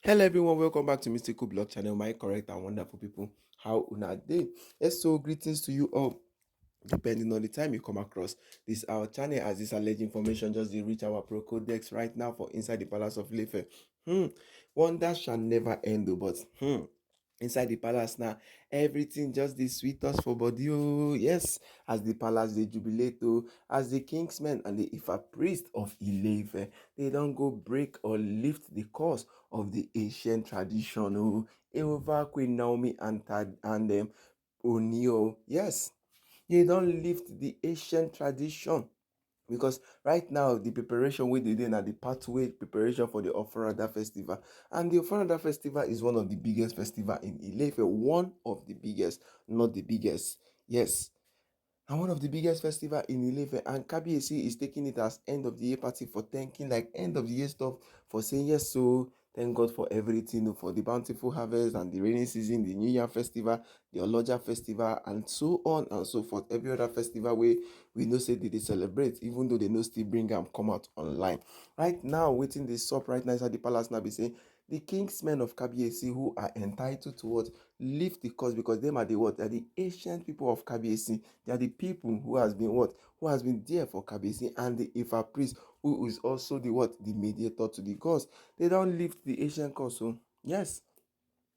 Hello everyone, welcome back to Mystical Blog Channel, my correct and wonderful people. How una day? Yes, so greetings to you all. Depending on the time you come across this our channel, as this alleged information just dey reach our pro codex right now for inside the palace of Ile-Ife. Wonders shall never end though, but inside the palace now, everything just dey sweet us for body. Oh yes, as the palace dey jubilate, oh, as the kingsmen and the Ifa priest of Ile-Ife, they don't go break or lift the cause of the ancient tradition, oh, over Queen Naomi and Ooni. Oh yes, they don't lift the ancient tradition, because right now the preparation wey dey dey na the pathway preparation for the Offerada festival. And the Offerada festival is one of the biggest festival in Ile-Ife, one of the biggest, not the biggest. Yes, and one of the biggest festival in Ile-Ife, and Kabiyesi is taking it as end of the year party for thanking, like end of the year stuff, for saying yes, so thank God for everything, for the bountiful harvest and the rainy season, the New Year festival, the Oloja festival, and so on and so forth. Every other festival we know say they celebrate, even though they no still bring am come out online. Right now, wetin dey sup right now inside the palace now be say the kingsmen of Kabiyesi, who are entitled to what, lift the cause, because them are the what, they are the ancient people of Kabiyesi. They are the people who has been what, who has been there for Kabiyesi, and the Ifa priest, who is also the what, the mediator to the gods. They don't lift the ancient cause. So yes,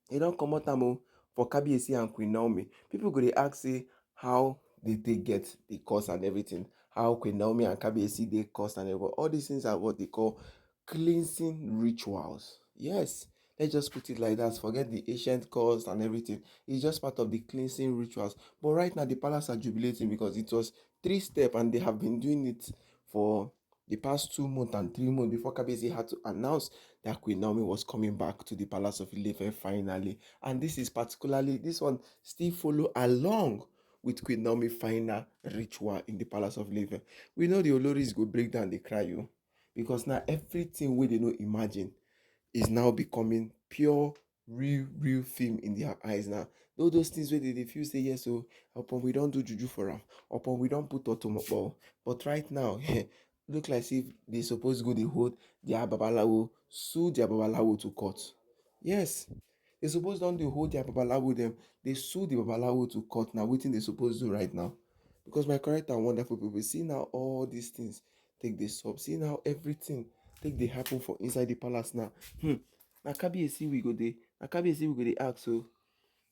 they don't comot am o for Kabiyesi and Queen Naomi. People go dey ask say how they get the cause and everything, how Queen Naomi and Kabiyesi dey cause and everything. All these things are what they call cleansing rituals. Yes, let's just put it like that. Forget the ancient cause and everything. It's just part of the cleansing rituals. But right now the palace are jubilating because it was 3 steps and they have been doing it for the past 2 months and 3 months before Kabiyesi had to announce that Queen Naomi was coming back to the palace of Ile-Ife finally. And this is particularly, this one still follow along with Queen Naomi final ritual in the palace of Ile-Ife. We know the Oloris go break down, they cry you, because now everything we they know imagine is now becoming pure, real film in their eyes now. All those things where they feel say yes, so upon we don't do juju for them, upon we don't put automobile. But right now, look like if they suppose go they hold their babalawo, sue their babalawo to court. Yes, they suppose don't they hold their babalawo them, they sue the babalawo to court. Now waiting they suppose do right now. Because my correct and wonderful people, see now all these things take this up. See now everything take dey happen for inside the palace now. Na Kabiyesi we go dey, na Kabiyesi we go dey ask, so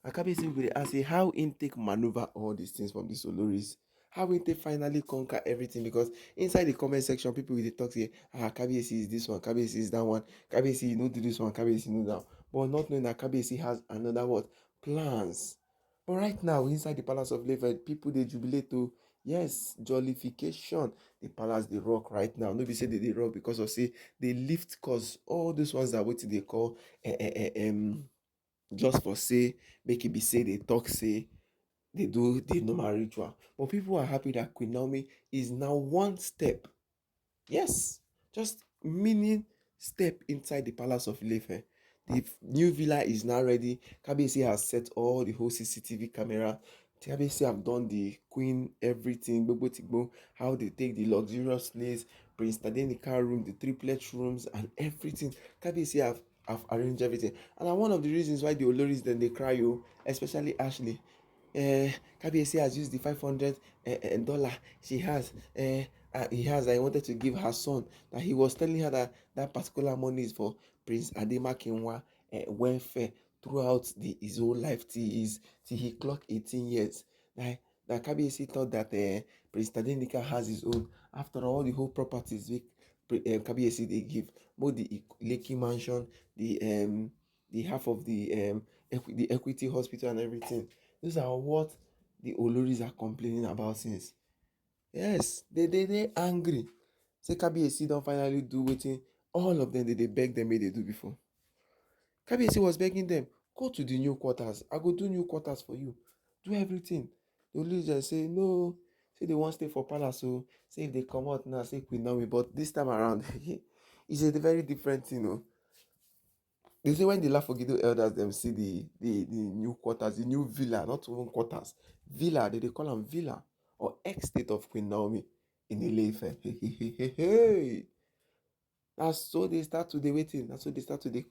na Kabiyesi we go dey ask say how im take maneuver all these things from these Oloris, how im take finally conquer everything. Because inside the comment section people will dey talk say Kabiyesi is this one, Kabiyesi is that one, Kabiyesi you no do this one, Kabiyesi no that one, but not knowing that Kabiyesi has another what, plans. But right now inside the palace of Ile-Ife, people dey jubilate to, yes, jollification. The palace dey rock right now. No be say they dey rock because of say they lift cause. All those ones that wetin they call just for say, make it be say they talk say they do the normal ritual. But people are happy that Queen Naomi is now one step, yes, just mini step inside the palace of Ile-Ife. The new villa is now ready. Kabiyesi has set all the whole CCTV camera. Kabiyesi have done the queen everything, gbogbo tigbo, how they take the luxurious place, Prince Tadenika room, the triplet rooms and everything. Kabiyesi have arranged everything. And one of the reasons why the Oloris then they cry you, especially Ashley. Kabiyesi has used the $500 she has. He has. I wanted to give her son. That he was telling her that that particular money is for Prince Ademakinwa welfare throughout his whole life till he clock 18 years. That Kabiyesi thought that Prince Tadenika has his own. After all the whole properties Kabiyesi they give, both the Lekki mansion, the half of the Equity Hospital and everything. Those are what the Oloris are complaining about since. Yes, they angry. Say Kabiyesi don finally do wetin all of them they beg them make they do before. Kabiyesi was begging them, go to the new quarters. I go do new quarters for you. Do everything. The Oloris just say no. Say they wan stay for palace. So say if they come out now, say Queen Naomi. But this time around, it's a very different thing. They say when the Lafogido elders them see the new quarters, the new villa, not even quarters, villa, they call them villa or estate of Queen Naomi in Ile-Ife. Hey. That's so they start to the waiting. That's so they start to the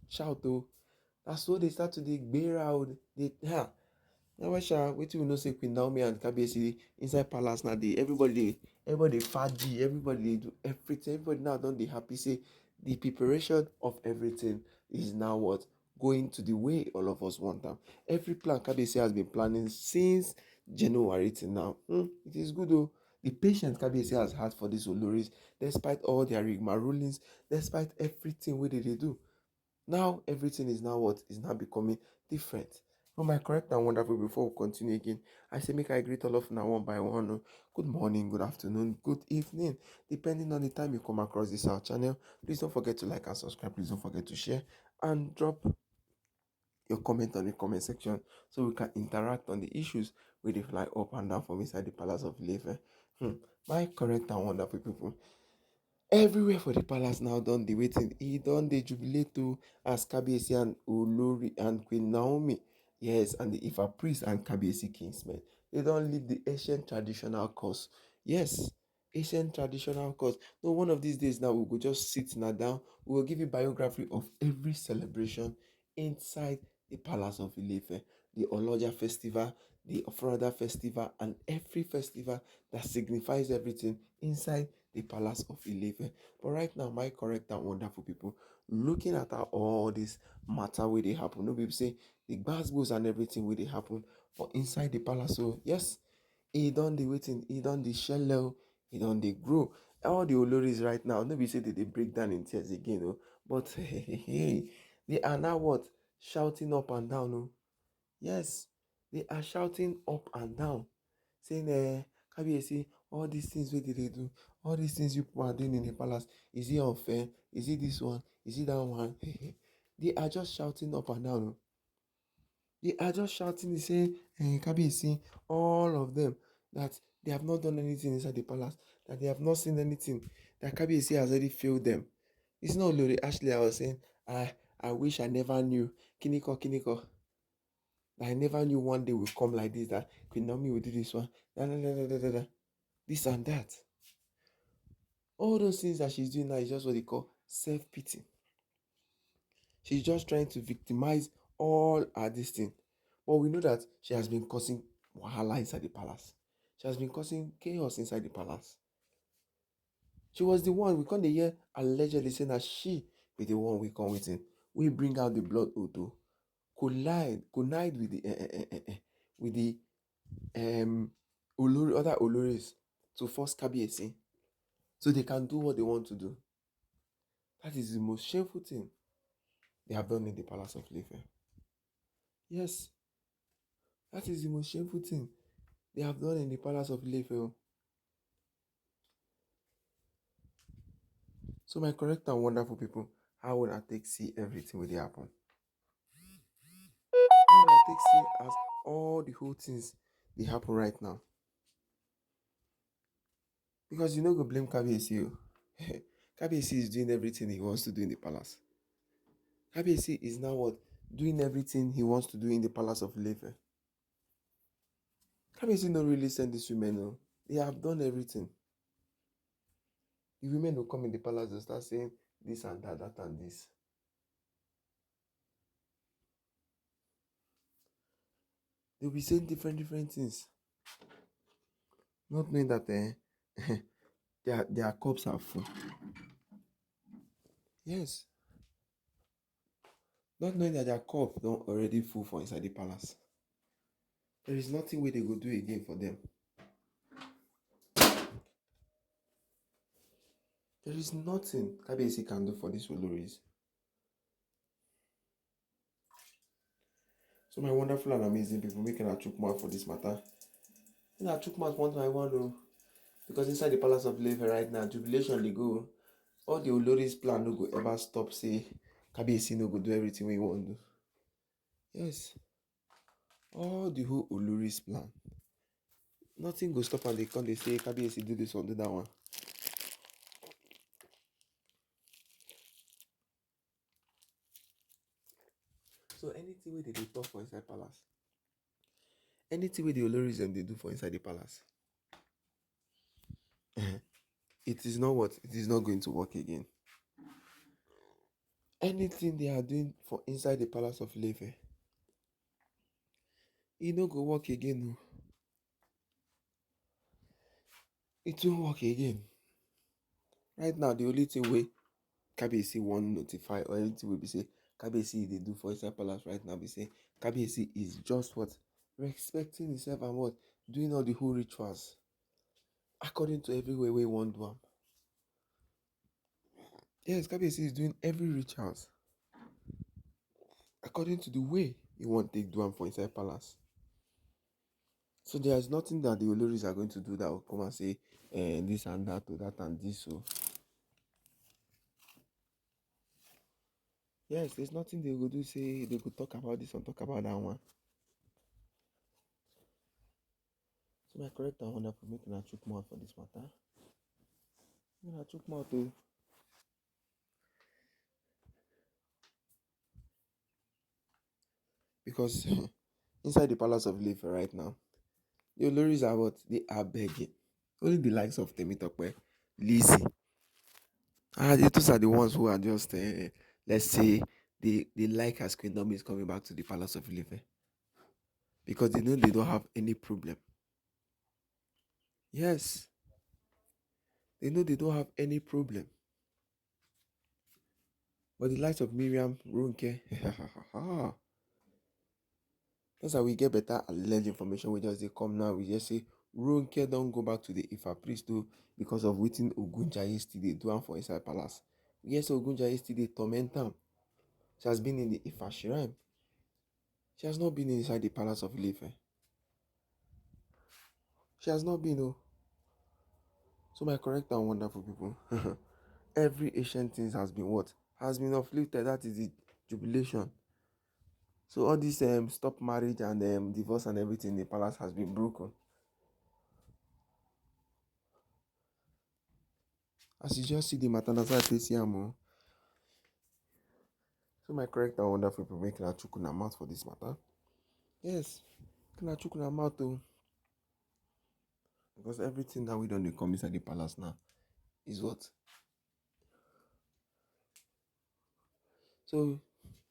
shout oh. That's so they start to dey gbera o. They now wetin we know say Queen Naomi and Kabiyesi inside palace now dey everybody dey faji, everybody dey do everything, everybody now don dey happy say the preparation of everything is now what going to the way all of us want am. Every plan Kabiyesi has been planning since January till now. It is good o. The patience Kabiyesi has had for these Oloris, despite all their rigmaroles, despite everything wey dey do. Now everything is now what is now becoming different. For my correct and wonderful, before we continue again, I say make I greet all of now one by one. Good morning, good afternoon, good evening, depending on the time you come across this our channel. Please don't forget to like and subscribe. Please don't forget to share and drop your comment on the comment section so we can interact on the issues where they fly up and down from inside the palace of Ile-Ife. My correct and wonderful people. Everywhere for the palace now done the waiting. He done the jubilate to as Kabiyesi and Olori and Queen Naomi. Yes, and the Ifa priest and Kabiyesi Kinsmen. They don't leave the ancient traditional course. Yes, ancient traditional course. No, one of these days now we will just sit now down. We will give you biography of every celebration inside the palace of Ile-Ife. The Oloja festival, the Ofrada festival, and every festival that signifies everything inside the palace of Ile-Ife. But right now, my correct and wonderful people, looking at how all this matter where they happen, no people say the gbasgbos and everything where they happen for inside the palace. So yes, he done the waiting, he done the shell, he done the grow. All the Oloris right now, no be say they break down in tears again, but hey, they are now what shouting up and down, Yes, they are shouting up and down, saying, Kabiyesi, all these things wey they do, all these things you people are doing in the palace, is it unfair? Is it this one? Is it that one? They are just shouting up and down. They are just shouting, saying, Kabiyesi, all of them, that they have not done anything inside the palace, that they have not seen anything, that Kabiyesi has already failed them. It's not Lori Ashley I was saying, I wish I never knew. Kiniko, Kiniko. I never knew one day will come like this, that Queen Naomi will do this one, this and that. All those things that she's doing now is just what they call self-pity. She's just trying to victimize all her this thing. But we know that she has been causing wahala inside the palace. She has been causing chaos inside the palace. She was the one, we can't hear allegedly saying that she be the one we come with. We bring out the blood Odo. Collide with the other Oloris to force Kabiyesi so they can do what they want to do. That is the most shameful thing they have done in the palace of Ile-Ife. Yes, that is the most shameful thing they have done in the palace of Ile-Ife. So my correct and wonderful people, how would I take see everything will happen? How would I take see as all the whole things they happen right now? Because you know go blame Kabiyesi. Kabiyesi is doing everything he wants to do in the palace. Kabiyesi is now what? Doing everything he wants to do in the palace of Ile-Ife. Kabiyesi don't really send these women, no. They have done everything. The women will come in the palace and start saying this and that, that and this. They'll be saying different things. Not knowing that their cups are full. Yes. Not knowing that their cup don't already full for inside the palace. There is nothing where they go do again for them. There is nothing Kabiyesi can do for these Oloris. So my wonderful and amazing people, making a chook mouth for this matter. And I chook mouth one by one, because inside the palace of Ile-Ife right now, jubilation they go. All the Oloris plan no go ever stop say Kabiyesi no go do everything we want to do. Yes. All the whole Oloris plan. Nothing go stop and they come, they say Kabiyesi do this one, do that one. So anything where they talk for inside palace, anything where the Oloris they do for inside the palace, it is not what? It is not going to work again. anything they are doing for inside the palace of Ile-Ife, e no go work again o. It won't work again. Right now, the only thing wey Kabiyesi wan notify or anything wey be say Kabiyesi dey do for inside palace right now be say Kabiyesi is just what? Respecting himself and what? Doing all the whole rituals according to everywhere wey wan do am. Yes, Kabiyesi is doing every rituals according to the way he wan take do am for inside palace. So there is nothing that the Oloris are going to do that will come and say this and that or that and this. So yes, there's nothing they go do say they could talk about this and talk about that one. So my correct and wonderful make una chook mouth for this matter. Make una chook mouth o. Because inside the palace of Ile-Ife right now, the Oloris are what? They are begging. Only the likes of Temitope, Lizzy. Those are the ones who are just, let's say, they like as Queen Nomi is coming back to the palace of Ile-Ife. Because they know they don't have any problem. Yes. They know they don't have any problem. But the likes of Miriam, Runke, that's how we get better alleged information. We just they come now. We just say Runke don't go back to the Ifa priesthood because of waiting Ogunjaye still they do am for inside palace. Yes, Ogunjaye still they torment am. She has been in the Ifa shrine. She has not been inside the palace of Ile-Ife. She has not been. Oh. So my correct and wonderful people, every ancient thing has been what? Has been afflicted. That is the jubilation. So all this stop marriage and divorce and everything in the palace has been broken. As you just see the matter, that's why I say so my correct and wonderful people make a chook na mouth for this matter. Yes, can I chook na mouth too? Because everything that we don't come inside the palace now is what? So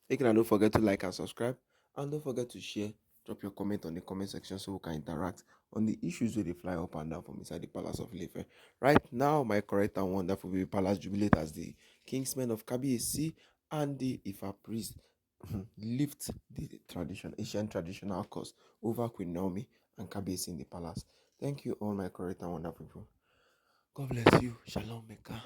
make sure don't forget to like and subscribe, and don't forget to share. Drop your comment on the comment section so we can interact on the issues where they fly up and down from inside the palace of Ile-Ife. Right now, my correct and wonderful baby palace jubilate as the Kinsmen of Kabiyesi and the Ifa priest lift the tradition, ancient traditional cause over Queen Nomi and Kabiyesi in the palace. Thank you all, my correct and wonderful people. God bless you. Shalom, Mecca.